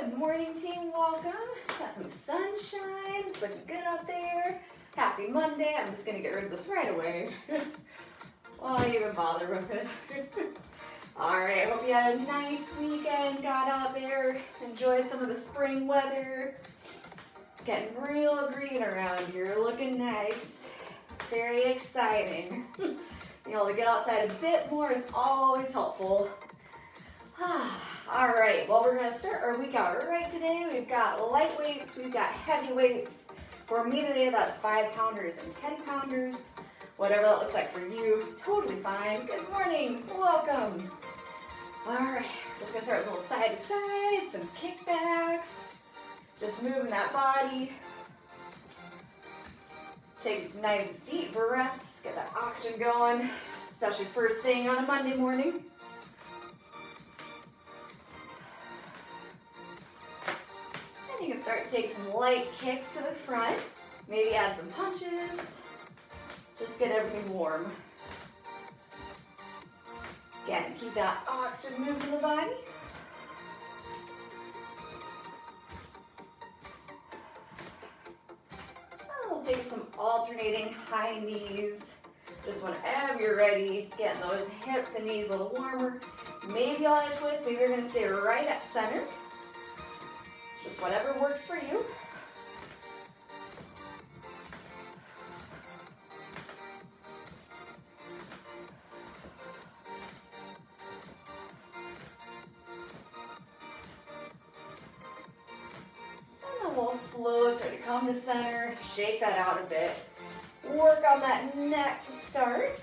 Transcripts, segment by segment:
Good morning, team. Welcome. Got some sunshine. It's looking good out there. Happy Monday. I'm just going to get rid of this right away. Why even bother with it? All right. Hope you had a nice weekend. Got out there. Enjoyed some of the spring weather. Getting real green around here. Looking nice. Very exciting. You know, to get outside a bit more is always helpful. All right, well, we're gonna start our week out right today. We've got light weights, we've got heavy weights. For me today, that's 5-pounders and 10-pounders. Whatever that looks like for you, totally fine. Good morning, welcome. All right, just gonna start with a little side to side, some kickbacks. Just moving that body. Taking some nice deep breaths, get that oxygen going, especially first thing on a Monday morning. You can start to take some light kicks to the front, maybe add some punches, just get everything warm. Again, keep that oxygen moving in the body. And we'll take some alternating high knees, just whenever you're ready, getting those hips and knees a little warmer. Maybe I'll add a twist, maybe you're gonna stay right at center. Just whatever works for you. And then we'll slowly start to come to center, shake that out a bit. Work on that neck to start.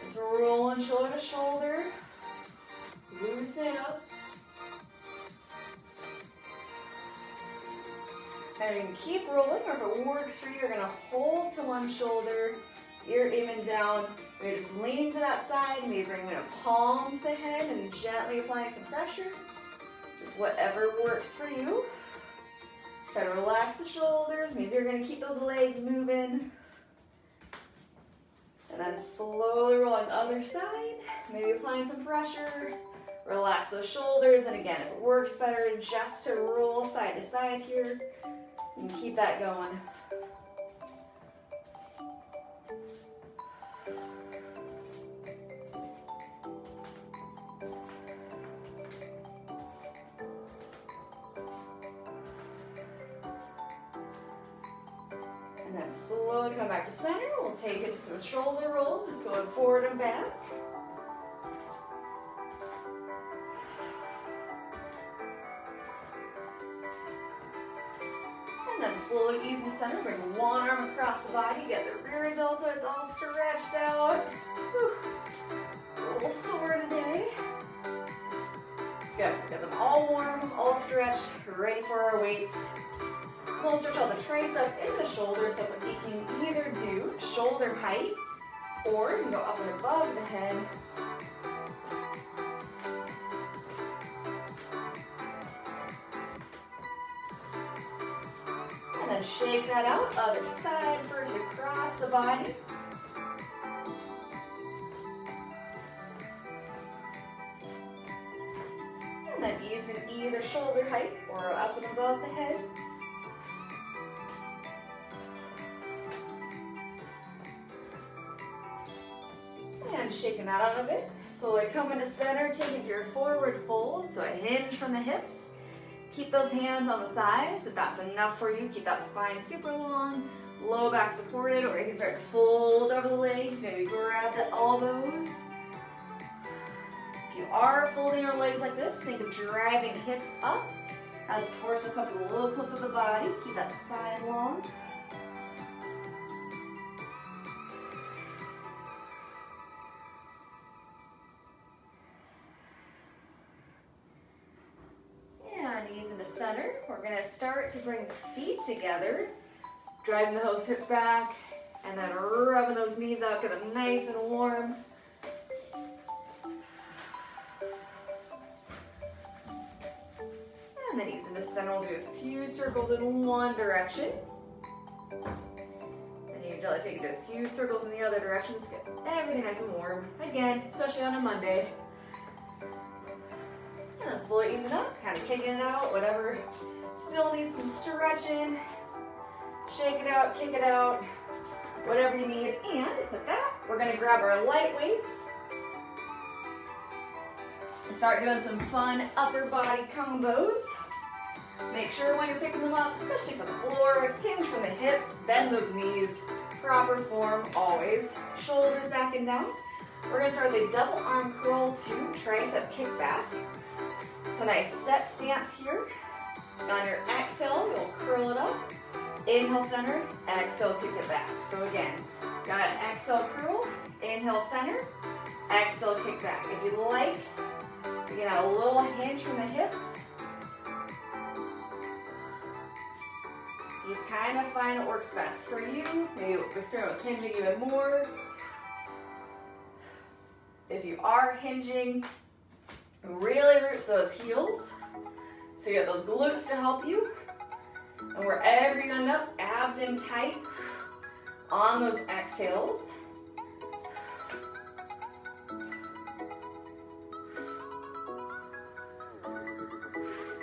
Just rolling shoulder to shoulder. Loosen it up. And you can keep rolling, or if it works for you, you're gonna hold to one shoulder, ear even down. Maybe just lean to that side, maybe bring a palm to the head and gently applying some pressure. Just whatever works for you. Try to relax the shoulders, maybe you're gonna keep those legs moving. And then slowly rolling the other side, maybe applying some pressure. Relax those shoulders, and again, if it works better, just to roll side to side here. And keep that going. And then slowly come back to center. We'll take it to the shoulder roll, just going forward and back. And then slowly ease to center, bring one arm across the body, get the rear deltoids all stretched out. Whew. A little sore today. It's good, get them all warm, all stretched, ready for our weights. We'll stretch out the triceps in the shoulders, so you can either do shoulder height, or you can go up and above the head. And then shake that out, other side first across the body. And then ease in either shoulder height or up and above the head. And shaking that out a bit. Slowly come into center, take it to your forward fold, so a hinge from the hips. Keep those hands on the thighs. If that's enough for you, keep that spine super long, low back supported, or you can start to fold over the legs, maybe grab the elbows. If you are folding your legs like this, think of driving hips up as torso comes a little closer to the body. Keep that spine long. Knees into center. We're going to start to bring the feet together, driving those hips back, and then rubbing those knees out, get them nice and warm. And then knees into center. We'll do a few circles in one direction. Then you can gently take it to a few circles in the other direction. Just get everything nice and warm. Again, especially on a Monday. and slowly easing up, kind of kicking it out, whatever still needs some stretching. Shake it out, kick it out, whatever you need. And with that, we're gonna grab our light weights and start doing some fun upper body combos. Make sure when you're picking them up, especially from the floor, hinge from the hips, bend those knees, proper form always. Shoulders back and down. We're gonna start with a double arm curl to tricep kick back. So nice set stance here. On your exhale, you'll curl it up. Inhale center, exhale kick it back. So again, got an exhale curl, inhale center, exhale kick back. If you like, you can add a little hinge from the hips. So just kind of find what works best for you. Maybe we'll start with hinging even more. If you are hinging, really root for those heels. So you have those glutes to help you. And wherever you end up, abs in tight on those exhales.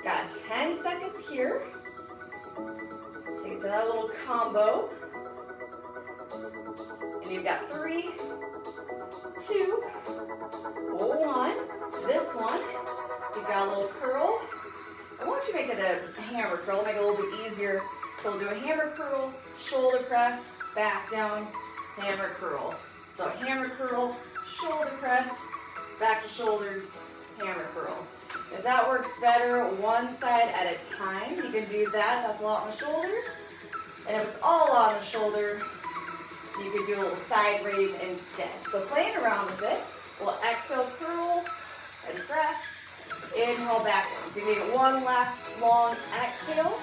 Got 10 seconds here. Take it to that little combo. And you've got 3, 2, 1. This one, you've got a little curl. I want you to make it a hammer curl, make it a little bit easier. So we'll do a hammer curl, shoulder press, back down, hammer curl. So hammer curl, shoulder press, back to shoulders, hammer curl. If that works better, one side at a time, you can do that. That's a lot on the shoulder. And if it's all on the shoulder, you could do a little side raise instead. So playing around with it, we'll exhale, curl, and press. Inhale back down. So you make it one last long exhale,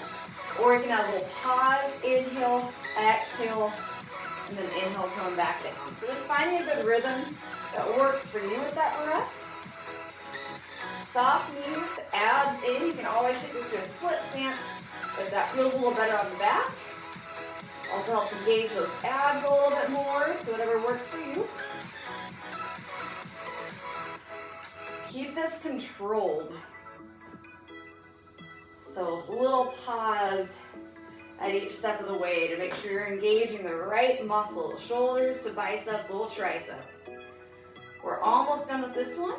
or you can have a little pause, inhale, exhale, and then inhale coming back down. So just finding a good rhythm that works for you with that breath. Soft knees, abs in. You can always take this to a split stance if that feels a little better on the back. Also helps engage those abs a little bit more, so whatever works for you. Keep this controlled. So a little pause at each step of the way to make sure you're engaging the right muscles, shoulders to biceps, little tricep. We're almost done with this one.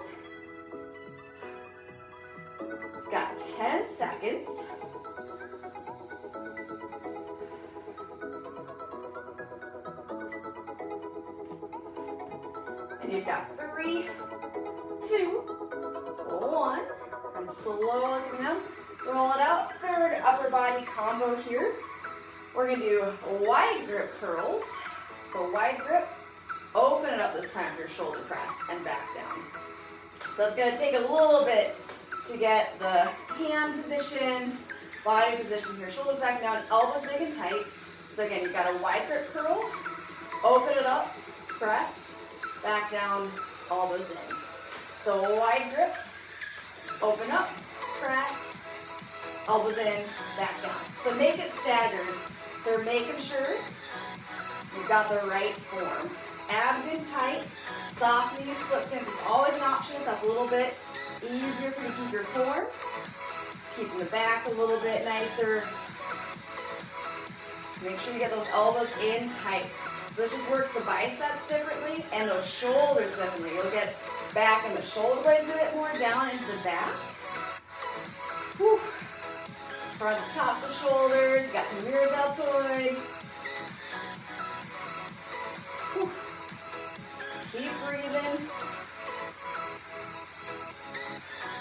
Got 10 seconds. And you've got 3, 2, 1, and slowly coming up, roll it out. Third upper body combo here. We're gonna do wide grip curls. So wide grip, open it up this time for your shoulder press and back down. So it's gonna take a little bit to get the hand position, body position here. Shoulders back down, elbows big and tight. So again, you've got a wide grip curl, open it up, press, back down, elbows in. So wide grip, open up, press, elbows in, back down. So make it staggered. So we're making sure you've got the right form. Abs in tight, soft knees, split stance is always an option if that's a little bit easier for you to keep your form. Keeping the back a little bit nicer. Make sure you get those elbows in tight. So this just works the biceps differently and those shoulders differently. You'll get back in the shoulder blades a bit more, down into the back. Whew. Fronts, tops of shoulders, you got some rear deltoid. Whew. Keep breathing.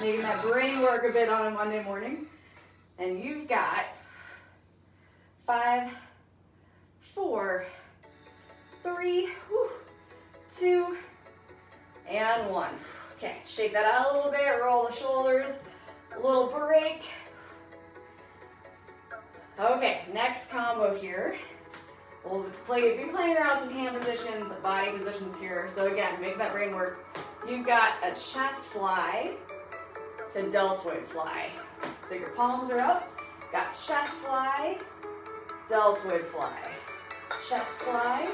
Making that brain work a bit on a Monday morning. And you've got 5, 4, 3, 2, and 1. Okay, shake that out a little bit, roll the shoulders, a little break. Okay, next combo here. We'll be playing around some hand positions, body positions here. So again, make that brain work. You've got a chest fly to deltoid fly. So your palms are up, got chest fly, deltoid fly. Chest fly,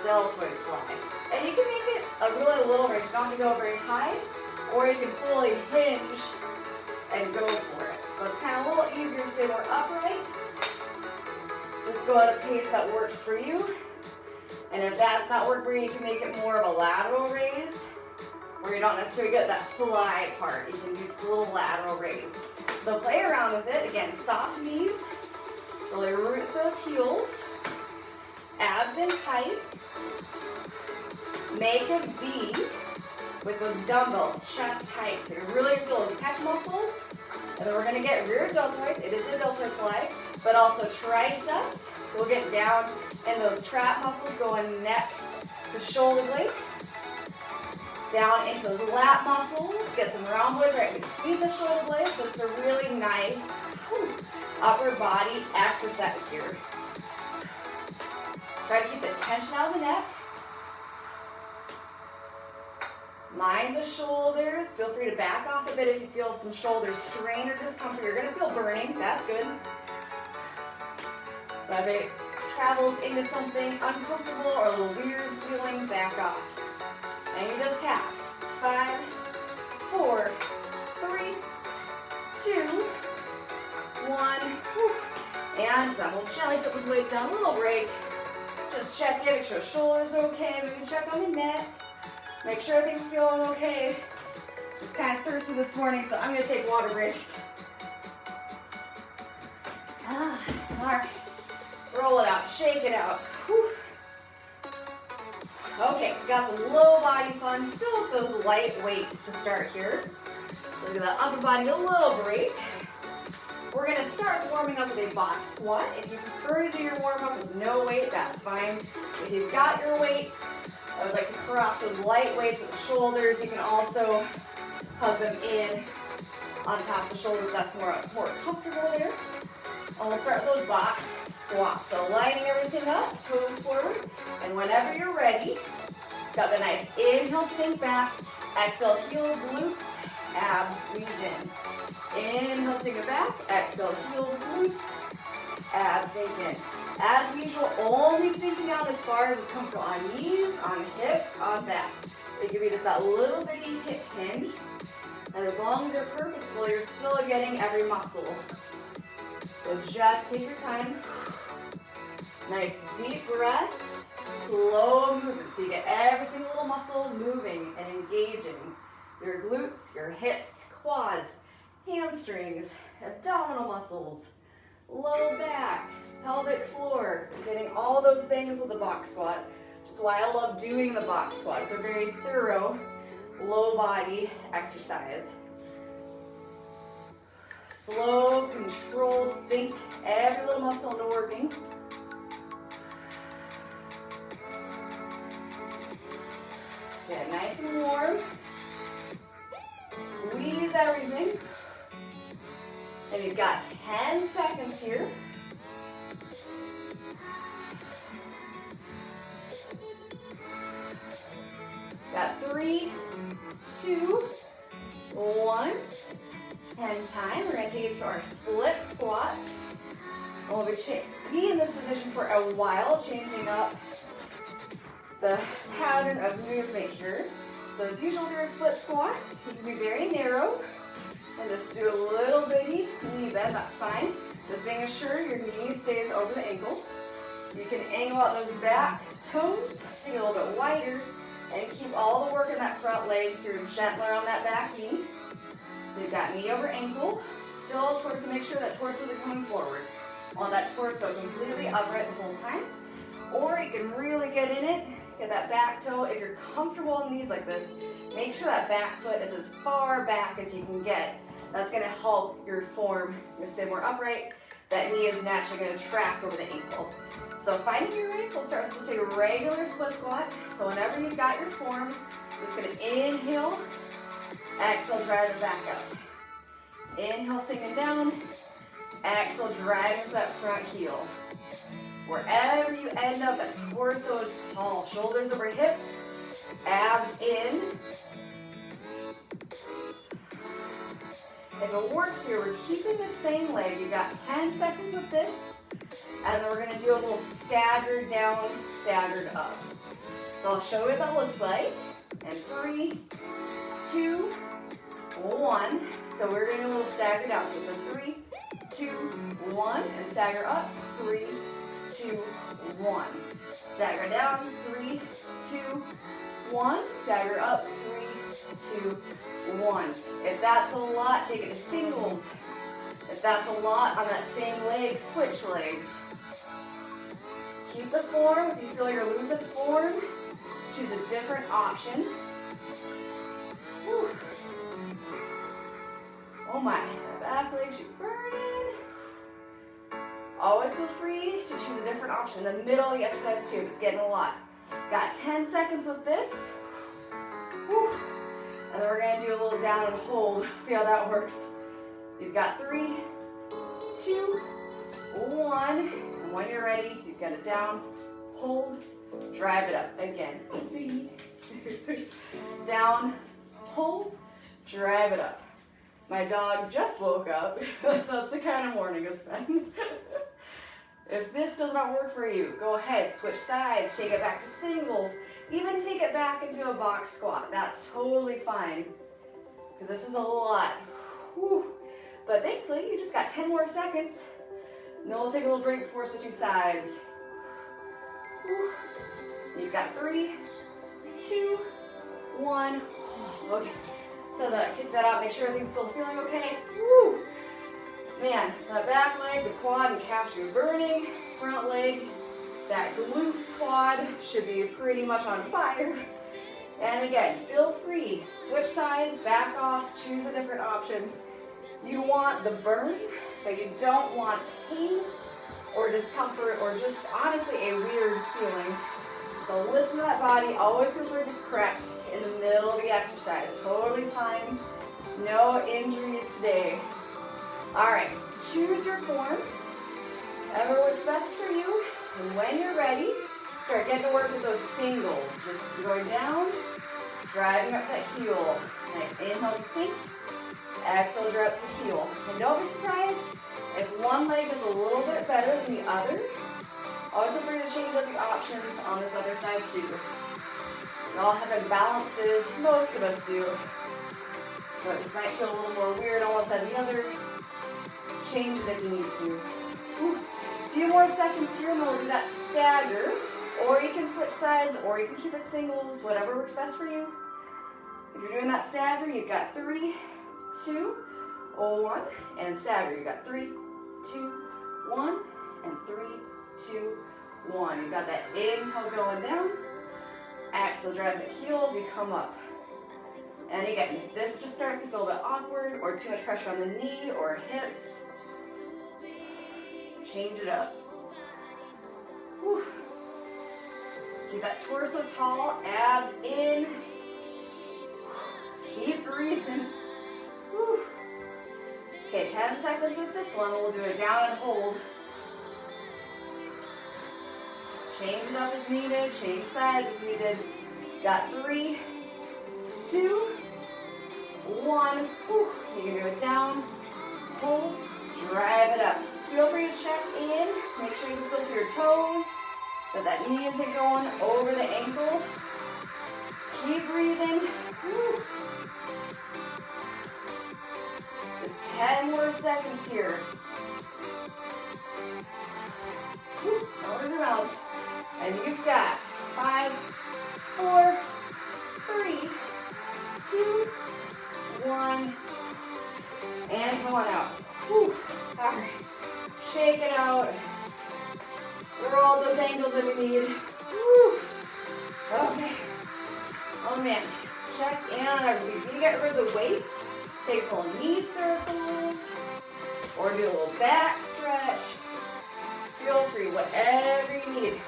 deltoid fly. And you can make it a really little range. You don't have to go very high, or you can fully hinge and go for it. So it's kind of a little easier to stay more upright. Just go at a pace that works for you. And if that's not working for you, you can make it more of a lateral raise, where you don't necessarily get that fly part. You can do just a little lateral raise. So play around with it. Again, soft knees. Really root those heels. Abs in tight. Make a V with those dumbbells, chest tight. So you really feel those pec muscles. And then we're going to get rear deltoid. It is a deltoid fly, but also triceps. We'll get down in those trap muscles going neck to shoulder blade. Down into those lat muscles. Get some round boys right between the shoulder blades. So it's a really nice upper body exercise here. Try to keep the tension out of the neck. Mind the shoulders. Feel free to back off a bit if you feel some shoulder strain or discomfort. You're going to feel burning. That's good. But if it travels into something uncomfortable or a little weird feeling, back off. And you just tap. 5, 4, 3, 2, 1. And done. We'll gently set those weights down. A little break. Just check in. Make sure shoulders are okay. Maybe check on the neck. Make sure everything's feeling okay. Just kind of thirsty this morning, so I'm going to take water breaks. All right. Roll it out. Shake it out. Whew. Okay, got some low body fun. Still with those light weights to start here. Look at that upper body, a little break. We're going to start warming up with a box squat. If you prefer to do your warm up with no weight, that's fine. If you've got your weights, I always like to cross those light weights with the shoulders. You can also hug them in on top of the shoulders. That's more comfortable there. And we'll start with those box squats. So lining everything up, toes forward. And whenever you're ready, got the nice inhale, sink back. Exhale, heels, glutes, abs, squeeze in. Inhale, sink it back. Exhale, heels, glutes, abs, sink in. As usual, only sinking down as far as is comfortable on knees, on hips, on back. They give you just that little bitty hip hinge. And as long as you're purposeful, you're still getting every muscle. So just take your time. Nice deep breaths, slow movement. So you get every single little muscle moving and engaging. Your glutes, your hips, quads, hamstrings, abdominal muscles, low back, pelvic floor. You're getting all those things with the box squat. Which is why I love doing the box squat. It's a very thorough, low body exercise. Slow, controlled, think every little muscle into working. Get nice and warm. Squeeze everything. And you've got 10 seconds here. Got 3, 2, 1. And time. We're going to take it to our split squats. And we'll be in this position for a while, changing up the pattern of movement here. So as usual, for a split squat, you can be very narrow and just do a little bitty knee bend. That's fine. Just making sure your knee stays over the ankle. You can angle out those back toes, make it a little bit wider, and keep all the work in that front leg so you're gentler on that back knee. So you've got knee over ankle, still torso, make sure that torsos are coming forward. Want that torso completely upright the whole time. Or you can really get in it, get that back toe. If you're comfortable on knees like this, make sure that back foot is as far back as you can get. That's gonna help your form, you stay more upright. That knee is naturally gonna track over the ankle. So finding your range, we'll start with just a regular split squat. So whenever you've got your form, just gonna inhale, exhale, drive it back up. Inhale, sinking down. Exhale, drive into that front heel. Wherever you end up, that torso is tall. Shoulders over hips. Abs in. If it works here, we're keeping the same leg. You've got 10 seconds with this. And then we're going to do a little staggered down, staggered up. So I'll show you what that looks like. And 3, 2, 1. So we're going to do a little stagger down. So 3, 2, 1, and stagger up. 3, 2, 1. Stagger down. 3, 2, 1. Stagger up. 3, 2, 1. If that's a lot, take it to singles. If that's a lot on that same leg, switch legs. Keep the form. If you feel you're losing form, choose a different option. Whew. Oh my, my back legs are burning. Always feel free to choose a different option in the middle of the exercise too if it's getting a lot. Got 10 seconds with this. Whew. And then we're going to do a little down and hold. See how that works. You've got 3, 2, 1. And when you're ready, you've got it down, hold, drive it up. Again, sweet. Down, hold, drive it up. My dog just woke up. That's the kind of morning it's been. If this does not work for you, go ahead, switch sides, take it back to singles, even take it back into a box squat. That's totally fine, because this is a lot. Whew. But thankfully, you just got 10 more seconds. And then we'll take a little break before switching sides. Whew. You've got 3, 2, 1. Okay. So kick that out, make sure everything's still feeling okay. Woo! Man, that back leg, the quad and calf should be burning. Front leg, that glute quad should be pretty much on fire. And again, feel free, switch sides, back off, choose a different option. You want the burn, but you don't want pain or discomfort or just honestly a weird feeling. So listen to that body, always feel free to correct in the middle of the exercise. Totally fine, no injuries today. All right, choose your form, whatever works best for you. And when you're ready, start getting to work with those singles. Just going down, driving up that heel. Nice inhale to sink, exhale, drive up the heel. And don't be surprised if one leg is a little bit better than the other. Also free to change up the options on this other side too. We all have imbalances, most of us do. So it just might feel a little more weird on one side or the other. Change it if you need to. Ooh. A few more seconds here and then we'll do that stagger. Or you can switch sides, or you can keep it singles, whatever works best for you. If you're doing that stagger, you've got 3, 2, 1, and stagger. You've got 3, 2, 1, and 3, 2, 1. You've got that inhale going down. Exhale, drive the heels, you come up. And again, if this just starts to feel a bit awkward or too much pressure on the knee or hips, change it up. Whew. Keep that torso tall, abs in. Keep breathing. Whew. Okay, 10 seconds with this one. We'll do a down and hold. Change it up as needed, change sides as needed. Got 3, 2, 1. Whew. You can do it down, hold, drive it up. Feel free to check in. Make sure you can still see your toes, but that knee isn't going over the ankle. Keep breathing. Whew. Just 10 more seconds here. Whew. Over the mouth. And you've got 5, 4, 3, 2, 1, and come on out. Whew. All right, shake it out. Roll those ankles that we need. Whew. Okay. Oh man, check in on everything. If you get rid of the weights, take some little knee circles, or do a little back stretch. Feel free, whatever you need.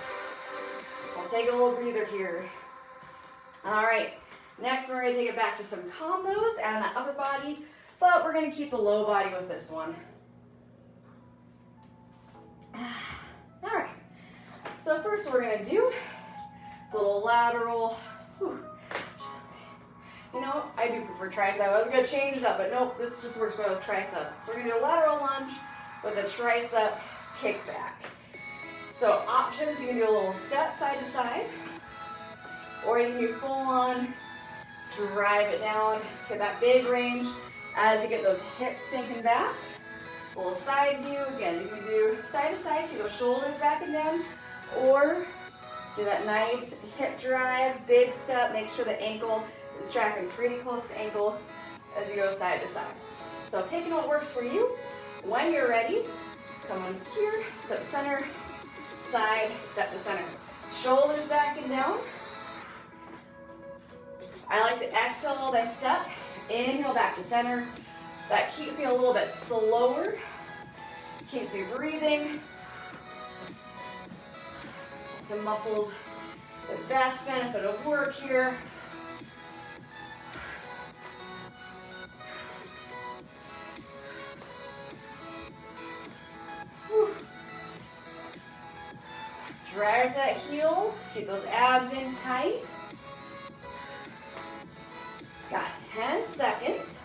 I'll take a little breather here. All right, next we're gonna take it back to some combos and the upper body, but we're gonna keep the low body with this one. All right, so first what we're gonna do is a little lateral. Whew. You know, I do prefer tricep. I was gonna change it up, but nope, this just works well with tricep. So we're gonna do a lateral lunge with a tricep kickback. So options, you can do a little step side to side, or you can do full on drive it down, get that big range as you get those hips sinking back. A little side view, again, you can do side to side, keep those shoulders back and down, or do that nice hip drive, big step, make sure the ankle is tracking pretty close to ankle as you go side to side. So picking what works for you. When you're ready, come on here, step center, side, step to center. Shoulders back and down. I like to exhale as I step, inhale back to center. That keeps me a little bit slower, keeps me breathing. Some muscles, the best benefit of work here. Whew. Drive that heel, keep those abs in tight. Got 10 seconds.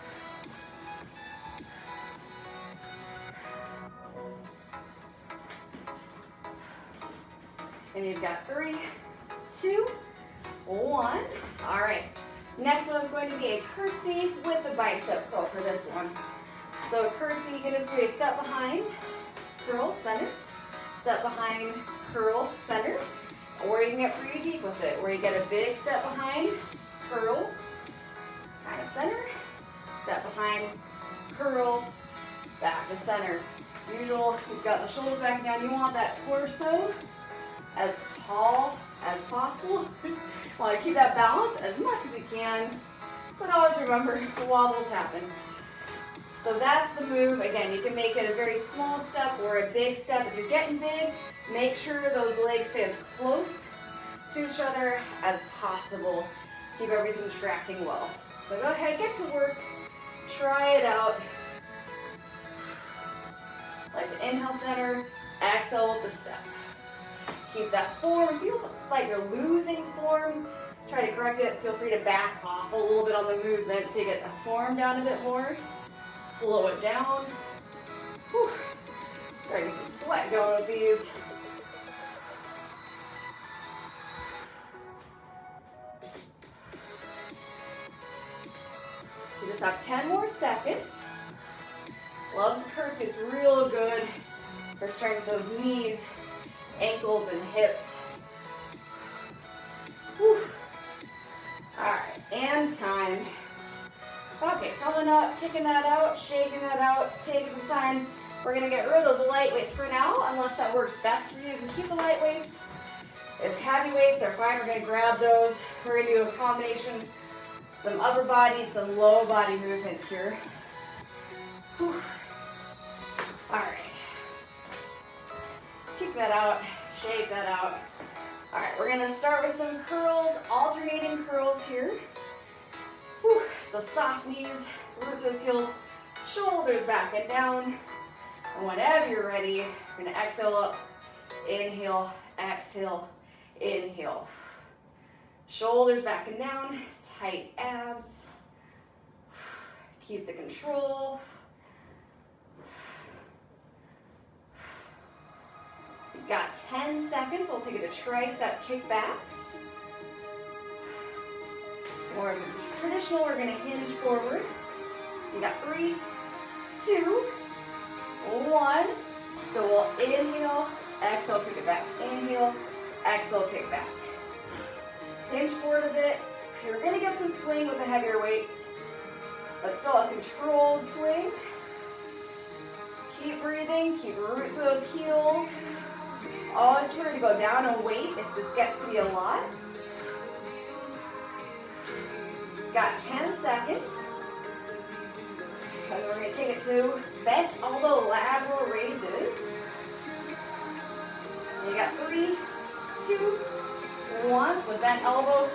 And you've got 3, 2, 1. All right. Next one is going to be a curtsy with a bicep curl for this one. So curtsy, you can just do a step behind, curl, center, step behind, curl, center, or you can get pretty deep with it, where you get a big step behind, curl, kind of center, step behind, curl, back to center. As usual, you've got the shoulders back down. You want that torso as tall as possible. Want to keep that balance as much as you can, but always remember the wobbles happen. So that's the move. Again, you can make it a very small step or a big step. If you're getting big, make sure those legs stay as close to each other as possible. Keep everything tracking well. So go ahead, get to work, try it out. Like to inhale center, exhale with the step. Keep that form. If you feel like you're losing form, try to correct it. Feel free to back off a little bit on the movement so you get the form down a bit more. Slow it down. Whew. Getting some sweat going with these. You just have 10 more seconds. Love the curtsy. It's real good for strengthening those knees, ankles, and hips. Whew. All right, and time. Okay, coming up, kicking that out, shaking that out, taking some time. We're gonna get rid of those light weights for now, unless that works best for you. You can keep the light weights. If heavy weights are fine, we're gonna grab those. We're gonna do a combination, some upper body, some low body movements here. Whew. All right. Kick that out, shake that out. All right, we're gonna start with some curls, alternating curls here. Whew. So soft knees, root those heels, shoulders back and down. And whenever you're ready, we're gonna exhale up, inhale, exhale, inhale. Shoulders back and down, tight abs. Keep the control. You've got 10 seconds, we'll take it to tricep kickbacks. Or traditional, we're gonna hinge forward. You got 3, 2, 1. So we'll inhale, exhale, kick it back. Inhale, exhale, kick back. Hinge forward a bit. You're gonna get some swing with the heavier weights, but still a controlled swing. Keep breathing, keep rooting through those heels. Always try to go down and wait if this gets to be a lot. Got 10 seconds. And we're going to take it to bent elbow lateral raises. And you got 3, 2, 1. So bent elbow,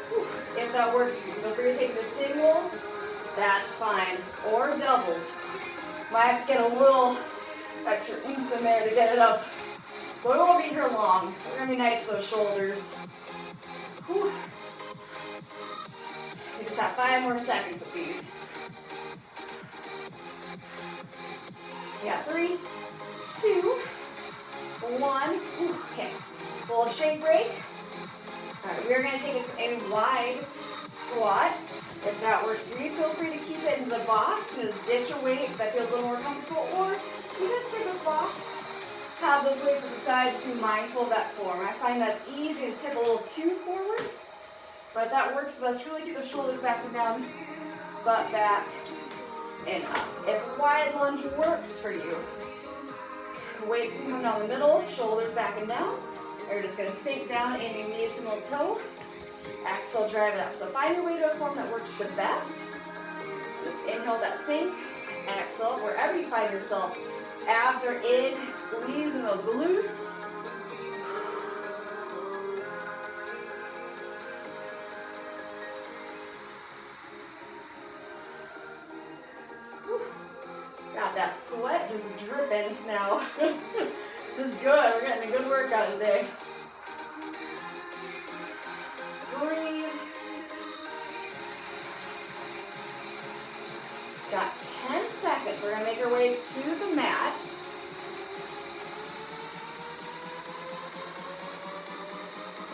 if that works for you. Feel free to take the singles, that's fine. Or doubles. Might have to get a little extra oomph in there to get it up. But we won't be here long. We're going to be nice to those shoulders. Whew. We just have 5 more seconds with these. You got 3, 2, 1. Ooh, okay. Little shake break. All right, we're going to take it to a wide squat. If that works for you, feel free to keep it in the box and just ditch a weight that feels a little more comfortable, or you can stick with the box. Have those weights at the side, just be mindful of that form. I find that's easy to tip a little too forward, but that works best. Really keep the shoulders back and down, butt back and up. If wide lunge works for you, weights can come down the middle, shoulders back and down. You're just going to sink down in your knees to middle toe. Exhale, drive it up. So find your way to a form that works the best. Just inhale that sink. Exhale, wherever you find yourself. Abs are in, squeezing those glutes. Got that sweat just dripping now. This is good. We're getting a good workout today. Breathe. Got 10 seconds. We're going to make our way to the mat.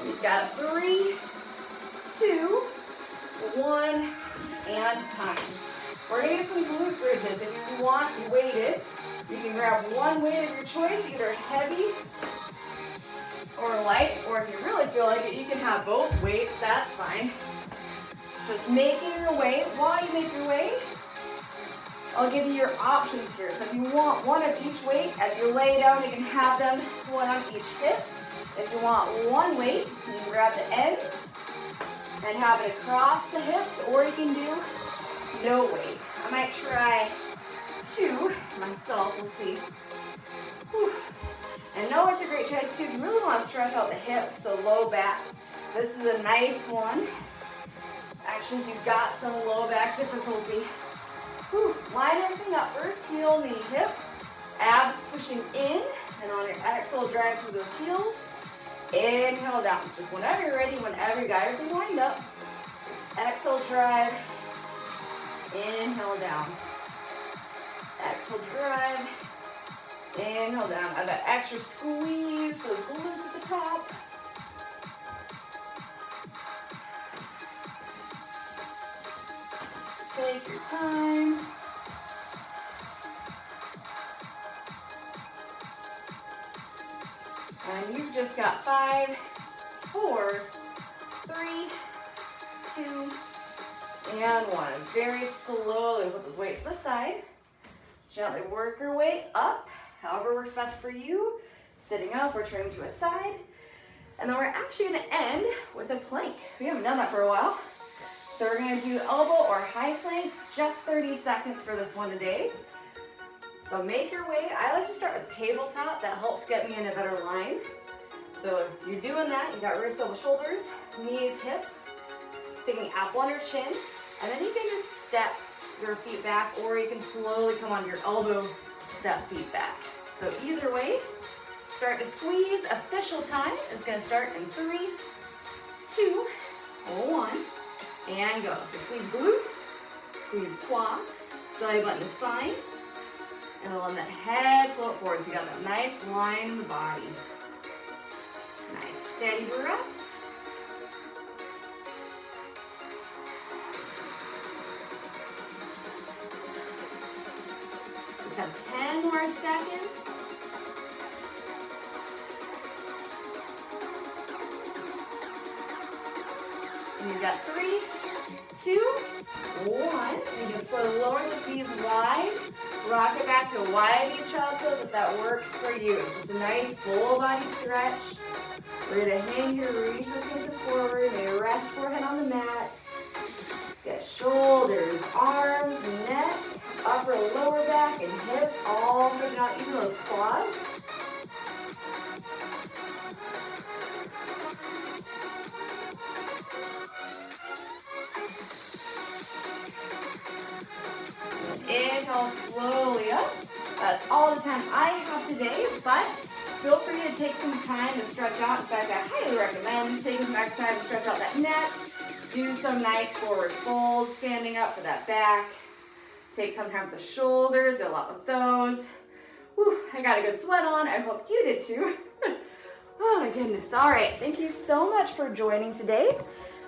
We've got 3, 2, 1, and time. We're going to get some glute bridges. If you want weighted, you can grab one weight of your choice, either heavy or light, or if you really feel like it, you can have both weights, that's fine. Just making your way. While you make your way, I'll give you your options here. So if you want one of each weight, as you lay down, you can have them one on each hip. If you want one weight, you can grab the ends and have it across the hips, or you can do no weight. I might try 2 myself, we'll see. Whew. And no, it's a great choice too. You really want to stretch out the hips, the low back. This is a nice one. Actually, if you've got some low back difficulty, line everything up first, heel, knee, hip. Abs pushing in, and on your exhale, drive through those heels. Inhale down. So just whenever you're ready, whenever you got everything lined up, just exhale, drive. Inhale down. Exhale, drive. Inhale down. I've got extra squeeze, so glutes at the top. Take your time. And you've just got 5, 4, 3, 2, and 1. Very slowly put those weights to the side. Gently work your way up, however works best for you. Sitting up or turning to a side. And then we're actually going to end with a plank. We haven't done that for a while. So we're going to do elbow or high plank, just 30 seconds for this one today. So make your way. I like to start with the tabletop. That helps get me in a better line. So if you're doing that, you got wrist over shoulders, knees, hips, thinking apple under chin. And then you can just step your feet back, or you can slowly come on your elbow, step feet back. So either way, start to squeeze. Official time is going to start in 3, 2, 1, and go. So squeeze glutes, squeeze quads, belly button to spine, and then let that head float forward. So you got that nice line in the body. Nice steady breaths. Just have 10 more seconds. And you've got 3, 2, 1. You can slowly lower the knees wide. Rock it back to a wide knee child's pose if that works for you. It's just a nice full body stretch. We're going to hang here, reach those hips forward. Maybe rest forehead on the mat. Get shoulders, arms, neck, upper, lower back, and hips all stretching out, even those quads. Inhale slowly up. That's all the time I have today, but feel free to take some time to stretch out. In fact, I highly recommend taking some extra time to stretch out that neck. Do some nice forward folds, standing up for that back. Take some time with the shoulders, do a lot with those. Whew, I got a good sweat on. I hope you did too. Oh my goodness. All right, thank you so much for joining today.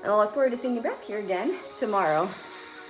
And I'll look forward to seeing you back here again tomorrow.